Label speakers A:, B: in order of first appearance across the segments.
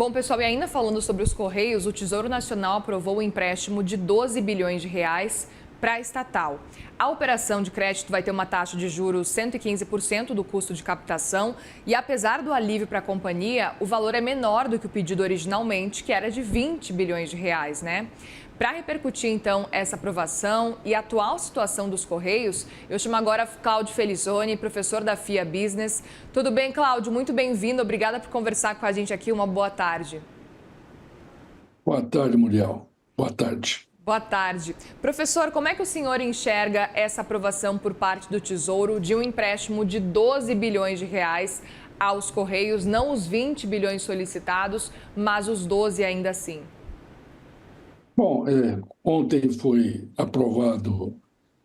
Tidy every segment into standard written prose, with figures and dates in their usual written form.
A: Bom, pessoal, e ainda falando sobre os Correios, o Tesouro Nacional aprovou o empréstimo de 12 bilhões de reais para a estatal. A operação de crédito vai ter uma taxa de juros 115% do custo de captação e, apesar do alívio para a companhia, o valor é menor do que o pedido originalmente, que era de 20 bilhões de reais, né? Para repercutir, então, essa aprovação e a atual situação dos Correios, eu chamo agora Cláudio Felizoni, professor da FIA Business. Tudo bem, Cláudio? Muito bem-vindo. Obrigada por conversar com a gente aqui. Uma boa tarde.
B: Boa tarde, Muriel. Boa tarde.
A: Boa tarde. Professor, como é que o senhor enxerga essa aprovação por parte do Tesouro de um empréstimo de 12 bilhões de reais aos Correios, não os 20 bilhões solicitados, mas os 12 ainda assim?
B: Bom, ontem foi aprovado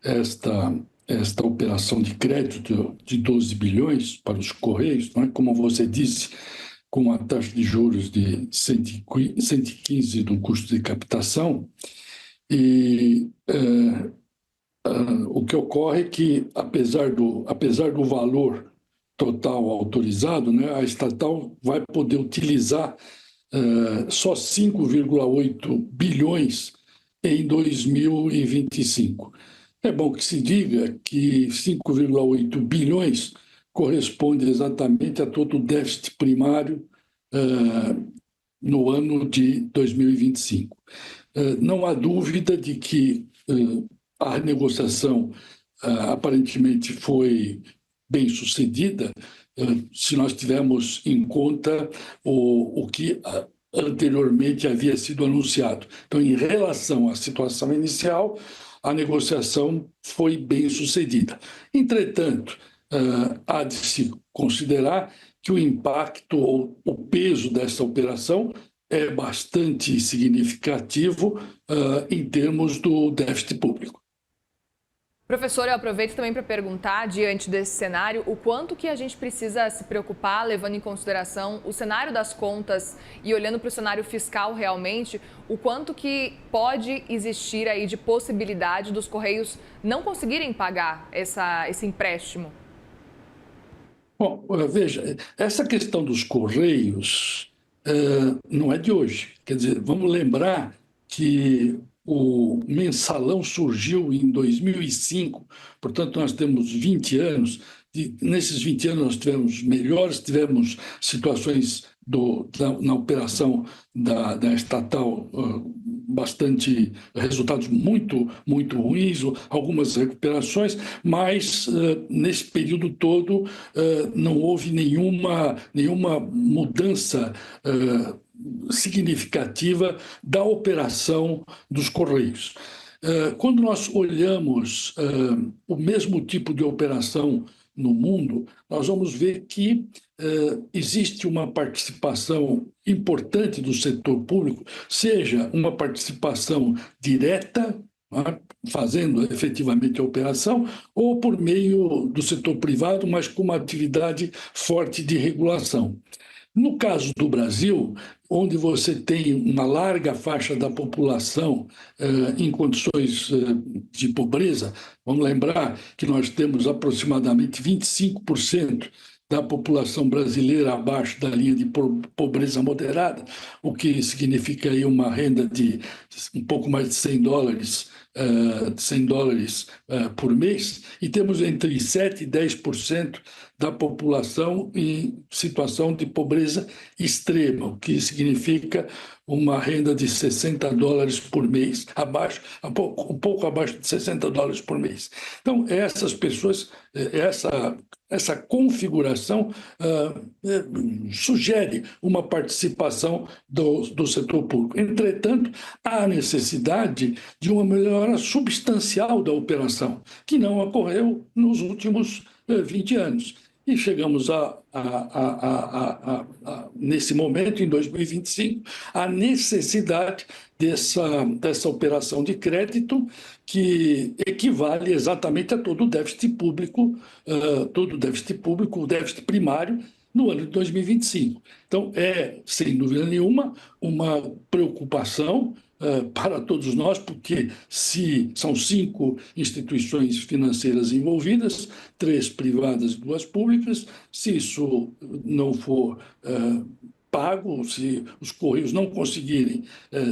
B: esta operação de crédito de 12 bilhões para os Correios, não é? Como você disse, com a taxa de juros de 115 do custo de captação. E o que ocorre é que, apesar do valor total autorizado, né, a estatal vai poder utilizar só 5,8 bilhões em 2025. É bom que se diga que 5,8 bilhões corresponde exatamente a todo o déficit primário no ano de 2025. Não há dúvida de que a negociação aparentemente foi bem sucedida, se nós tivermos em conta o que anteriormente havia sido anunciado. Então, em relação à situação inicial, a negociação foi bem sucedida. Entretanto, há de se considerar que o impacto ou o peso dessa operação é bastante significativo em termos do déficit público.
A: Professor, eu aproveito também para perguntar, diante desse cenário, o quanto que a gente precisa se preocupar, levando em consideração o cenário das contas e olhando para o cenário fiscal realmente, o quanto que pode existir aí de possibilidade dos Correios não conseguirem pagar esse empréstimo?
B: Bom, veja, essa questão dos Correios não é de hoje. Quer dizer, vamos lembrar que o mensalão surgiu em 2005, portanto, nós temos 20 anos. Nesses 20 anos, nós tivemos melhores, tivemos situações na operação da estatal bastante resultados muito ruins, algumas recuperações, mas nesse período todo não houve nenhuma mudança significativa da operação dos Correios. Quando nós olhamos o mesmo tipo de operação no mundo, nós vamos ver que existe uma participação importante do setor público, seja uma participação direta, né, fazendo efetivamente a operação, ou por meio do setor privado, mas com uma atividade forte de regulação. No caso do Brasil, onde você tem uma larga faixa da população em condições de pobreza, vamos lembrar que nós temos aproximadamente 25% da população brasileira abaixo da linha de pobreza moderada, o que significa aí uma renda de um pouco mais de $100, por mês, e temos entre 7% e 10% da população em situação de pobreza extrema, o que significa uma renda de $60 por mês, um pouco abaixo de $60 por mês. Então, essas pessoas, essa configuração sugere uma participação do setor público. Entretanto, há necessidade de uma melhora substancial da operação, que não ocorreu nos últimos 20 anos. E chegamos nesse momento, em 2025, a necessidade dessa operação de crédito, que equivale exatamente a todo o déficit público, o déficit primário, no ano de 2025. Então, sem dúvida nenhuma, uma preocupação para todos nós, porque se são 5 instituições financeiras envolvidas, 3 privadas e 2 públicas, se isso não for pago, se os Correios não conseguirem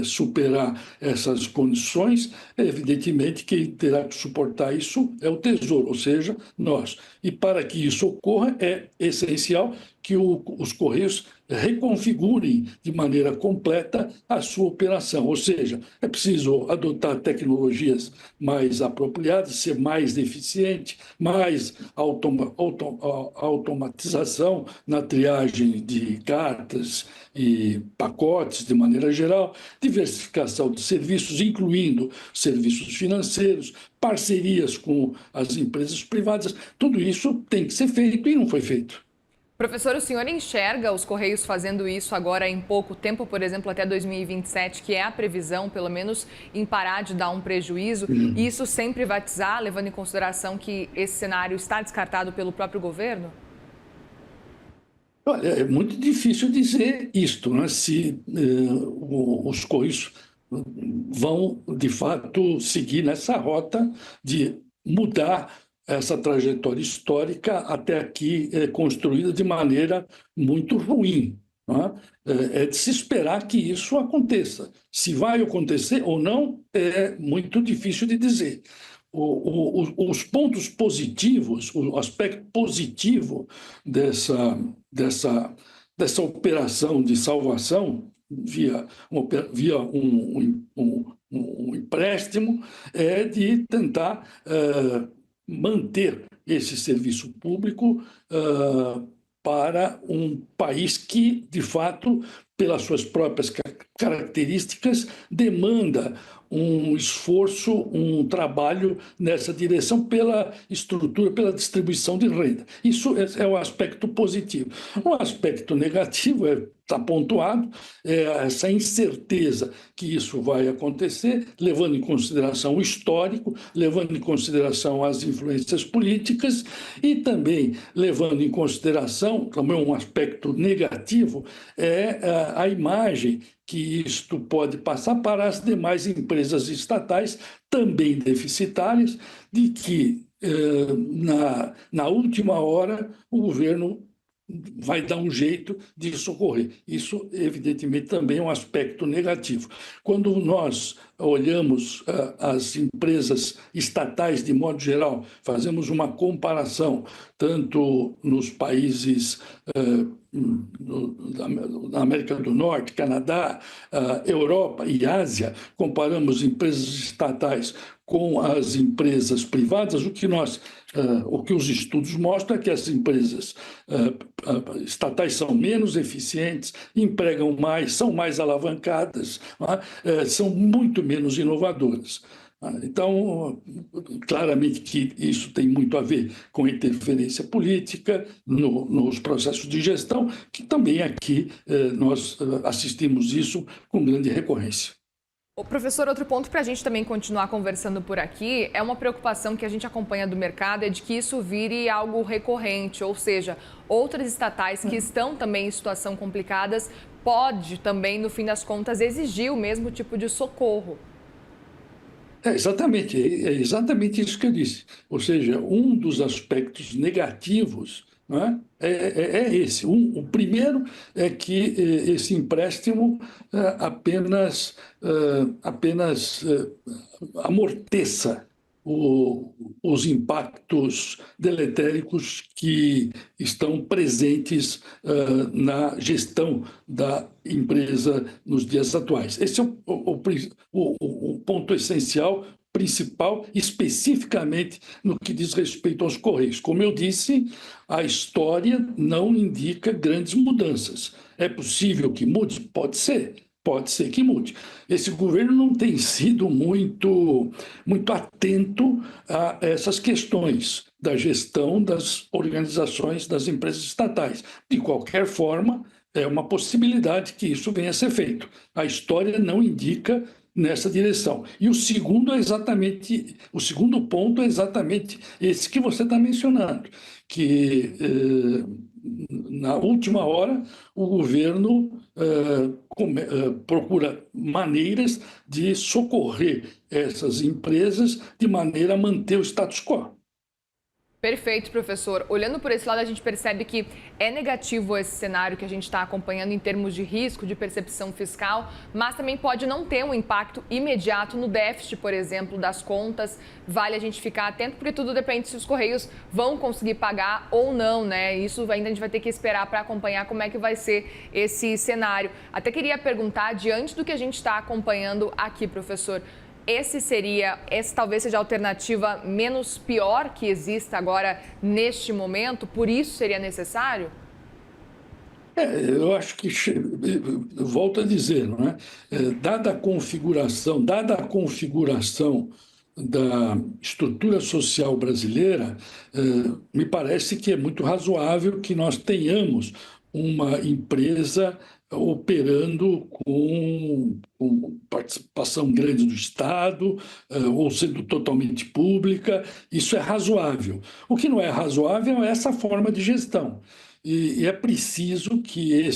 B: superar essas condições, evidentemente quem terá que suportar isso é o Tesouro, ou seja, nós. E para que isso ocorra, é essencial que os Correios reconfigurem de maneira completa a sua operação, ou seja, é preciso adotar tecnologias mais apropriadas, ser mais eficiente, mais automatização na triagem de cartas e pacotes de maneira geral, diversificação de serviços, incluindo serviços financeiros, parcerias com as empresas privadas, tudo isso tem que ser feito e não foi feito.
A: Professor, o senhor enxerga os Correios fazendo isso agora em pouco tempo, por exemplo, até 2027, que é a previsão, pelo menos, em parar de dar um prejuízo, e isso sem privatizar, levando em consideração que esse cenário está descartado pelo próprio governo?
B: Olha, é muito difícil dizer isto, né? Se os Correios vão, de fato, seguir nessa rota de mudar essa trajetória histórica até aqui construída de maneira muito ruim. Não é? É de se esperar que isso aconteça. Se vai acontecer ou não, é muito difícil de dizer. Os pontos positivos, o aspecto positivo dessa operação de salvação via um empréstimo é de tentar manter esse serviço público para um país que, de fato, pelas suas próprias características, demanda um esforço, um trabalho nessa direção pela estrutura, pela distribuição de renda. Isso é o aspecto positivo. O aspecto negativo está pontuado, essa incerteza que isso vai acontecer, levando em consideração o histórico, levando em consideração as influências políticas e também levando em consideração, também um aspecto negativo, a imagem que isto pode passar para as demais empresas estatais, também deficitárias, de que, na última hora, o governo vai dar um jeito de socorrer. Isso, evidentemente, também é um aspecto negativo. Quando nós olhamos as empresas estatais de modo geral, fazemos uma comparação tanto nos países da América do Norte, Canadá, Europa e Ásia, comparamos empresas estatais com as empresas privadas, o que os estudos mostram é que as empresas estatais são menos eficientes, empregam mais, são mais alavancadas, são muito menos inovadoras. Então, claramente que isso tem muito a ver com interferência política nos processos de gestão, que também aqui nós assistimos isso com grande recorrência.
A: O professor, outro ponto para a gente também continuar conversando por aqui é uma preocupação que a gente acompanha do mercado, é de que isso vire algo recorrente, ou seja, outras estatais que estão também em situação complicadas pode também, no fim das contas, exigir o mesmo tipo de socorro.
B: É exatamente isso que eu disse. Ou seja, um dos aspectos negativos, não é esse. O primeiro é que esse empréstimo apenas amorteça os impactos deletéricos que estão presentes na gestão da empresa nos dias atuais. Esse é o ponto essencial, principal, especificamente no que diz respeito aos Correios. Como eu disse, a história não indica grandes mudanças. É possível que mude? Pode ser que mude. Esse governo não tem sido muito atento a essas questões da gestão das organizações, das empresas estatais. De qualquer forma, é uma possibilidade que isso venha a ser feito. A história não indica nessa direção. E o segundo ponto é exatamente esse que você está mencionando, que na última hora o governo procura maneiras de socorrer essas empresas de maneira a manter o status quo.
A: Perfeito, professor. Olhando por esse lado, a gente percebe que é negativo esse cenário que a gente está acompanhando em termos de risco, de percepção fiscal, mas também pode não ter um impacto imediato no déficit, por exemplo, das contas. Vale a gente ficar atento, porque tudo depende se os Correios vão conseguir pagar ou não, né? Isso ainda a gente vai ter que esperar para acompanhar como é que vai ser esse cenário. Até queria perguntar, diante do que a gente está acompanhando aqui, professor, essa talvez seja a alternativa menos pior que exista agora neste momento, por isso seria necessário?
B: Eu acho que, eu volto a dizer, não é? Dada a configuração da estrutura social brasileira, me parece que é muito razoável que nós tenhamos uma empresa operando com participação grande do Estado, ou sendo totalmente pública. Isso é razoável. O que não é razoável é essa forma de gestão. E é preciso que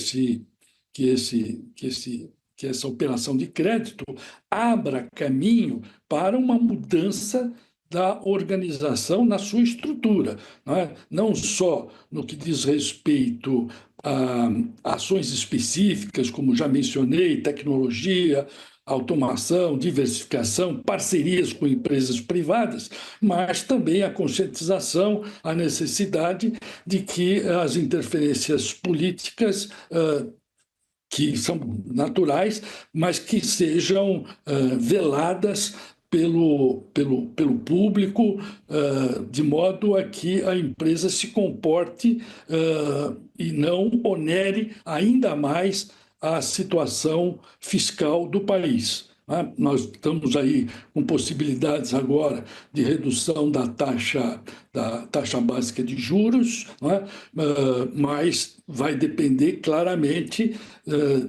B: essa operação de crédito abra caminho para uma mudança da organização na sua estrutura, não é? Não só no que diz respeito a ações específicas, como já mencionei, tecnologia, automação, diversificação, parcerias com empresas privadas, mas também a conscientização, a necessidade de que as interferências políticas que são naturais, mas que sejam veladas pelo público, de modo a que a empresa se comporte e não onere ainda mais a situação fiscal do país. Nós estamos aí com possibilidades agora de redução da taxa básica de juros, mas vai depender claramente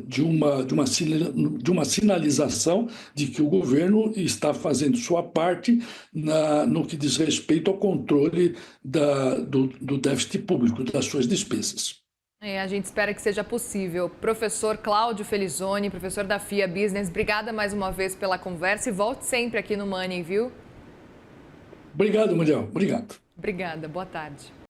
B: de uma sinalização de que o governo está fazendo sua parte no que diz respeito ao controle do déficit público, das suas despesas.
A: A gente espera que seja possível. Professor Cláudio Felizoni, professor da FIA Business, obrigada mais uma vez pela conversa e volte sempre aqui no Money, viu?
B: Obrigado, Mundial. Obrigado.
A: Obrigada, boa tarde.